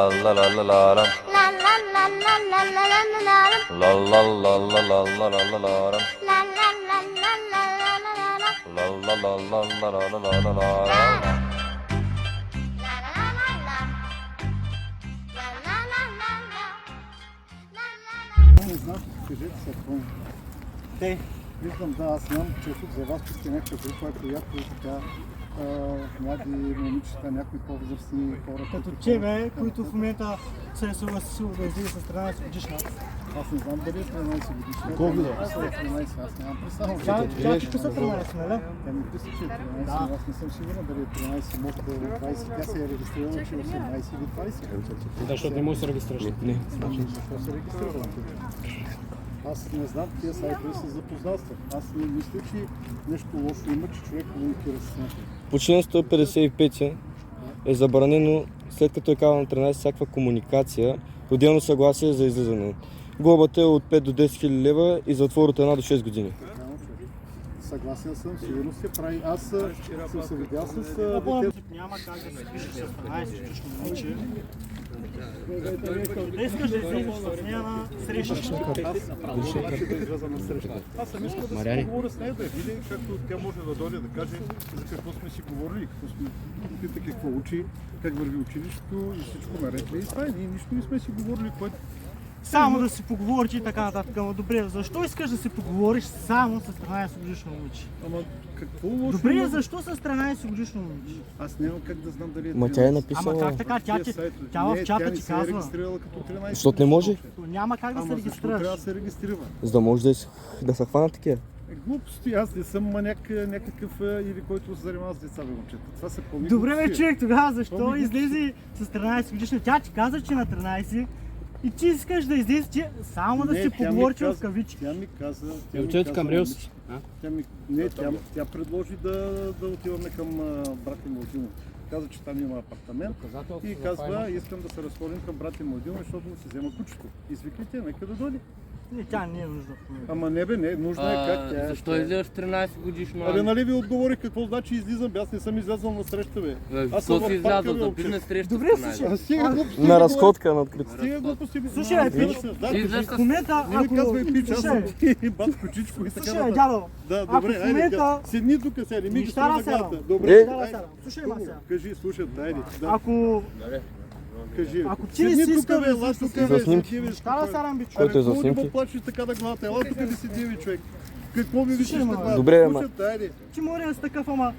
la la la la la. La la la la la la la la la. La la la la la la la la la. Не знам, кажете се какво. Те, виждам, да, аз знам, че тук за вас сте някаква група, която така млади момичета, някои по-възрастни хора. Като тебе, които в момента се е съгласил да излезе с 13 годишна. Аз не знам дали е 13 годишна. Колко да? Аз съм 13, аз нямам представа. Тя ти писа 13, нали? Тя ми писа, че е 13, но аз не съм сигурен дали е 13, може да е 20. Тя се е регистрирала, че е 18 или 20. Защото не може да се регистрираш. Не. Защо се регистрирала? Аз не знам, тия сайтове са запознанства. Аз не мисля, че нещо лошо има, че човек комуникира с някой. По член 155 е забранено, след като е казано на 13, всякаква комуникация, отделно съгласие за излизане. Глобата е от 5 до 10 хиляди лева и затвор от 1 до 6 години. Съгласен съм, сигурно се прави. Аз съм се видял с дете. Няма как да се пишеш с 13 годишно момиче. Да искаш да излезеш с нея на среща. Да изляза на среща. Аз съм искал да се поговоря с нея, да видя както тя може да дойде да каже за какво сме си говорили, какво сме пита, какво учи, как върви училището и всичко наред ли. И това ние нищо не сме си говорили, което Само да си поговориш и така нататък. Ама добре, защо искаш да си поговориш само с 13 годишно момиче? Ама какво лошо? Добре, има? защо с 13 годишно момиче? Аз нямам как да знам дали е Ма тя е 13. написала. Ама как така? Тя в чата ти Тя не се е казва. регистрирала като 13. Защото не може. Няма как да се Ама защо трябва регистрираш. да се регистрира? За да може да се хванат такива. Глупости, аз не съм маняк някакъв или който се занимава с деца, бе, момчета. Това са пълни Добре, бе, глупости. човек, тогава защо Помни излезе с 13 годишна? Тя ти каза, че на 13 и ти искаш да излезеш, че само да Не, си тя ми поговорите в каза- кавички. Тя ми каза... Момчето към Рилс. Тя предложи да отиваме към брат и Младинов. Каза, че там има апартамент и казва, искам да се разходим към брат и Младинов, защото да си взема кучето. Извикайте, нека да дойде. Не, тя не е нужда в момента. Ама не бе, не, нужно е как тя е. Защо излизаш 13 годишно? Абе, нали ви отговорих какво значи излизам, бе, аз не съм излязъл на среща, бе. Аз съм Какво си в парка, излязъл бе, за момче. бизнес среща? Добре, с 13? слушай. А стига глупости. На разходка на открито. Стига глупости. Слушай, разбира пич, се, да, ти кажи. излезеш В момента, Не ми ако... казвай пич, аз съм Слушай, ти, бат кучичко и така слушай, нататък. дядо, Да, ако добре, в айде, момента... седни тук сега, не ми ги Нища става на на сега. главата. Е. Добре, Да, айде. сега. Слушай, ма сега. Кажи, слушай, айде. Да, Ако... кажи. ако ти не си Седни тук, искал бе, да ела си тук, с- бе, За снимки. седи, бе, Неща да се рамби, човек. Който е за Какво снимки? не плачеш така да главата? Ела тук да седи, бе, човек. Какво ми висиш Слушай, на ма. главата? Добре, ама- Слушай, айде. Ти може да си такъв, ама...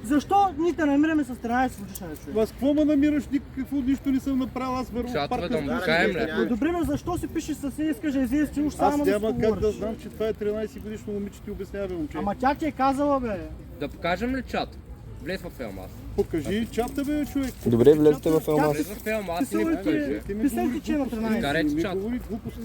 Защо ние те намираме с 13 годишна човек? Вас какво ме намираш? Никакво нищо не съм направил, аз вървам в Чатове парка. да му слушам. покаем ли? Но добре, бе, защо си пишеш с нея, искаш да излезеш ти уж само Аз да си няма как да поговориш? знам, че това е 13 годишно момиче, ти обяснява, бе, момче. Ама тя ти е казала, бе. Да покажем ли чат? Влез във филма аз. Покажи чата, бе, човек. Добре, влезете във филма. Влез във филма аз и Писала не ли ти, покажи. Ти ми писал говори ти, че е на глупости. 13? Карайте Не ми чат. говори глупости.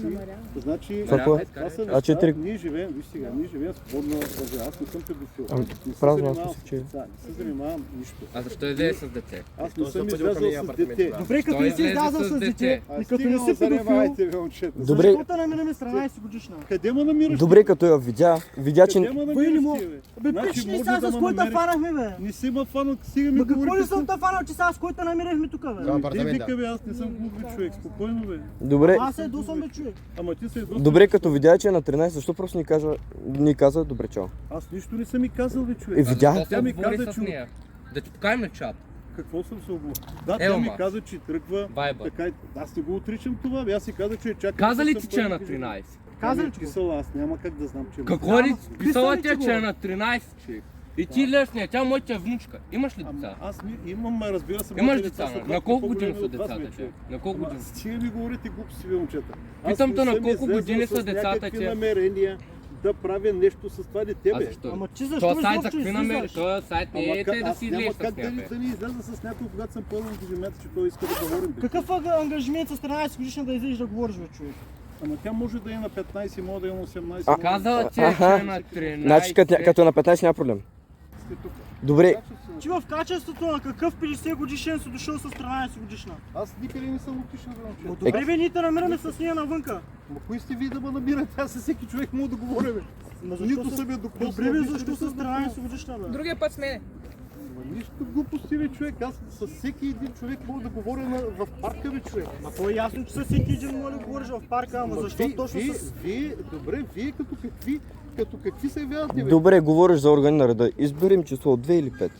Значи, Какво? това са А, неща, 4. ние живеем, виж сега, ние живеем свободна държава, аз не съм педофил. Ами, Не се празно, занимавам аз с мисля, че- деца, не се занимавам нищо. А защо излезе с дете? Аз не съм излязъл с дете. Добре, като не си излезе излязъл с с дете. дете А и като не стига, си педофил, занимавайте, бе, момчета. Добре. защо те намираме с 13 годишна? Къде ме намираш? Добре, като я видя, че... Къде ме Бе, не намираш мога. ти, бе? Бе, Значи пич, ние може сега да с ме който намериш. фанахме, бе. Не си ма фанал, стига ми Ма какво говориш. ли съм те фанал, че сега с който намерихме тук, бе? Те вика, бе, аз не съм глуп, бе, човек, спокойно, бе. Добре, Аз се досам, бе, човек. Ама ти се доста. добре, като видя, че е на 13, защо просто ни каза добре чао? Аз нищо не съм ми казал, бе, Е, човек. видя. Защо Тя се ми отговори каза, с че- нея? Да ти покажем ли чат? Какво съм се оглупил? Да, Елма. тя ми каза, че тръгва. Вайбър. Така, аз не го отричам това, бе. Аз си каза, че чакам. Каза ли ти, че е на 13? Каза ли ти ти го? писала, аз няма как да знам, че е на Какво ли? Няма. Писала Писали ти, ти че е го. на 13, човек. И ти леш с нея, тя моята е внучка. Имаш ли деца? Аз имам, разбира се, Имаш моите деца, са на два колко по-големи години са от вас, децата бе, ти? човек. На колко Ама години? стига ми говорите глупости, бе, момчета. Аз Питам те не на съм колко излезъл години са с децата някакви ти? намерения да правя нещо с това дете, А бе. защо? Ама ти защо Този сайт за изобщо какви намери? излизаш? Този сайт не е те да аз си няма излезеш как с нея, бе. да ни изляза с някой, когато съм пълен ангажимент, че той иска да говорим. бе. Какъв ангажимент с 13 годишна да излезеш да говориш, бе, човек? Ама тя може да е на 15, може да е на 18. А, може да е Казала ти, Аха. че е на 13. Значи, като е на 15 няма проблем. тук. Добре, Ти в качеството на какъв 50 годишен си дошъл с 13 годишна? Аз никъде не съм отишъл, бе, Но момче. добре, бе, ние те намираме с нея навънка. Ма кои сте вие да ме намирате? Аз с всеки човек мога да говоря, бе. Ма Нито защо съм я с... докоснал, Добре, бе, нито защо не с съм 13 годишна, бе? Другия път с мене. Нищо глупости, бе, човек. Аз с всеки един човек мога да говоря в парка, бе, човек. Ма то е ясно, че със всеки един може да говориш в парка, ама защо точно с... Добре, вие като какви се явявате, бе? Добре, говориш за органи на реда. Изберем число от 2 или 5.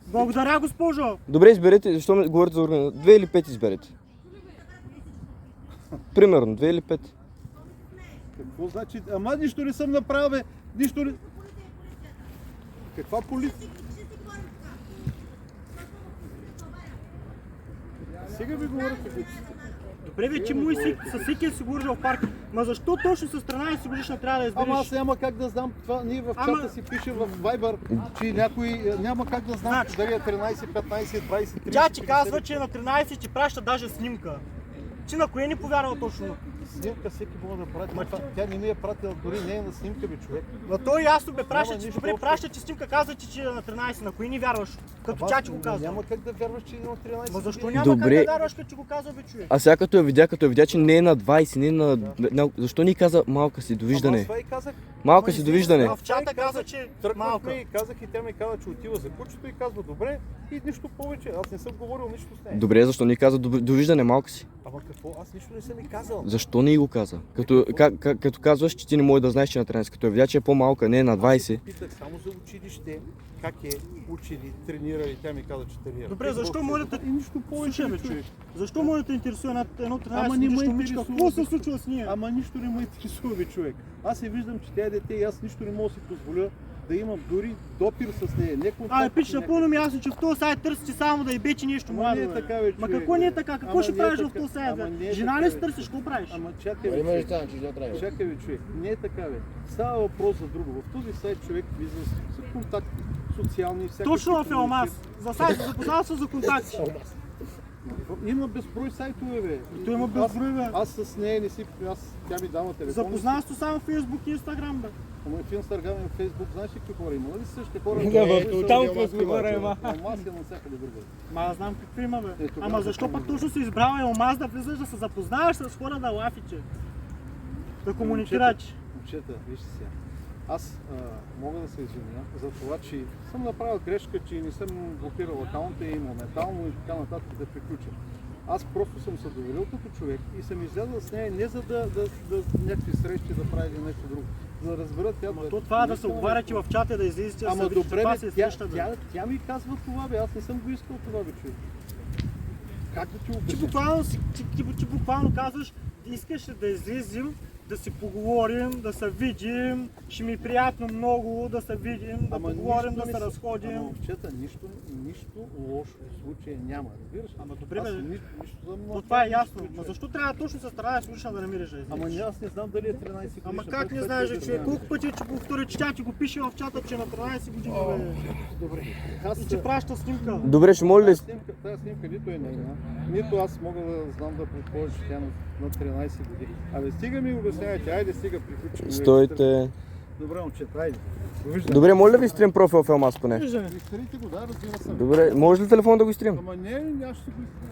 Благодаря, госпожо! Добре, изберете, защо ме говорите за органи? 2 или 5 изберете. Примерно, 2 или 5. Какво значи? Ама нищо не съм направил, бе. Нищо не... Каква полиция? Сега ви говорите глупости. Добре, бе, че му и със всеки си говориш в парка. Ма защо точно с 13 годишна трябва да избереш? Ама аз няма как да знам това. Ние в чата си пишем в Viber, че някой няма как да знам Значи. дали е 13, 15, 20, 30. Тя ти казва, че на 13 ти праща даже снимка. Ти на кое ни повярва точно? Снимка всеки може да прати. Тя не ми е пратила, дори не е на снимка, бе, човек. Но той ясно бе праща, че нищо добре общо. праща ти снимка, казва ти, че е на 13, на кое ни вярваш? Като тя ти го казва. Няма как да вярваш, че има 13. Ма защо години. няма Добре. как да вярваш, като ти го казва, бе, човек? А сега като я видя, че не е на 20, не е на... Защо ни каза малка си, Ама аз довиждане? това и казах. Малка си, довиждане. В чата каза, че малка. Тръгнахме и казах и тя ми каза, че отива за кучето и казва добре и нищо повече. Аз не съм говорил нищо с нея. Добре, защо ни каза довиждане, малка си? Ама какво? Аз нищо не съм и казал. Защо не го каза? Като казваш, че ти не можеш да знаеш, че е на 13, като я видя, че е по-малка, не е на 20. Питах само за училище, как е учили, тренирали. Тя ми каза, че тренира. Добре, защо може да... И нищо повече, Слушай, бе, човек. човек. Защо може да те интересува едно Ама не ме 13 момичка? интересува. Какво се случва с нея? Ама нищо не ме интересува, бе, човек. Аз я виждам, че тя е дете и аз нищо не мога да си позволя да имам дори допир с нея. Не контакт. Абе, пич, напълно ми ясно, че в този сайт търсите само да й бече нещо Ама младо, не е бе. така, бе, Ма човек, какво не е бе. така? Какво Ама ще не е правиш в така. този сайт, Ама не бе? е Жена така, ли си бе. търсиш? Какво правиш? Ама чакай, бе, човек. Чакай, бе, човек. Не е така, бе. Става въпрос за друго. В този сайт човек влиза с контакти, социални и всякакви. Точно в Елмаз. За сайт, запознал съм за контакти. Има безброй сайтове, бе. То има безброй, бе. Аз с нея не си... Тя ми дава телефон. Запознал съм само в Фейсбук и Инстаграм, бе. Ама и в Инстаграм и в Фейсбук, знаеш ли какви хора има? Нали същите хора? там какви хора има. Елмаз е навсякъде другаде. Ма аз знам какви има, бе. тогава Ама защо пък точно си избрал Елмаз да влизаш да се запознаваш с хора на лафиче? Да комуникираш. Момчета, вижте сега. Аз мога да се извиня за това, че съм направил грешка, че не съм блокирал акаунта и моментално и така нататък да приключа. Аз просто съм се доверил като човек и съм излязъл с нея не за да някакви срещи да прави или нещо друго. За да разберат тя... То това да се оговаряте в чата, да излизате, да Ама се видите, добре, това бе, се среща, бе. тя ми казва това, бе. Аз не съм го искал това, бе, човек. Как да ти Ти обясня? буквално казваш, искаш ли да излизим, да си поговорим, да се видим, ще ми е приятно много да се видим, да Ама поговорим, нищо да не се са- разходим. Ама, момчета, нищо лошо в случая няма. Разбираш? Ама добре, Аз бе. нищо за Но това е ясно. Ма защо трябва точно се стараеш годишна да намериш да Ама излизаш? аз не знам дали е 13 годишна. Ама как не знаеш, бе, човек? Колко пъти че повтори, че тя ти го пише в чата, че е на 13 години, бе. Добре. Аз И че праща снимка. Добре, ще моля ли... Тази снимка нито е нейна, нито аз мога да знам да предположа, че тя е на 13 години. Абе, стига ми обяснявайте, айде стига приключим. Стойте. Добре, момчета, айде. Довиждане. Добре, моля ли ви изтрим профил в Елмаз поне? Виждаме. Изтрите го, да, разбира се. Добре, може ли телефон да го изтрим? Ама не, аз ще го изтрия.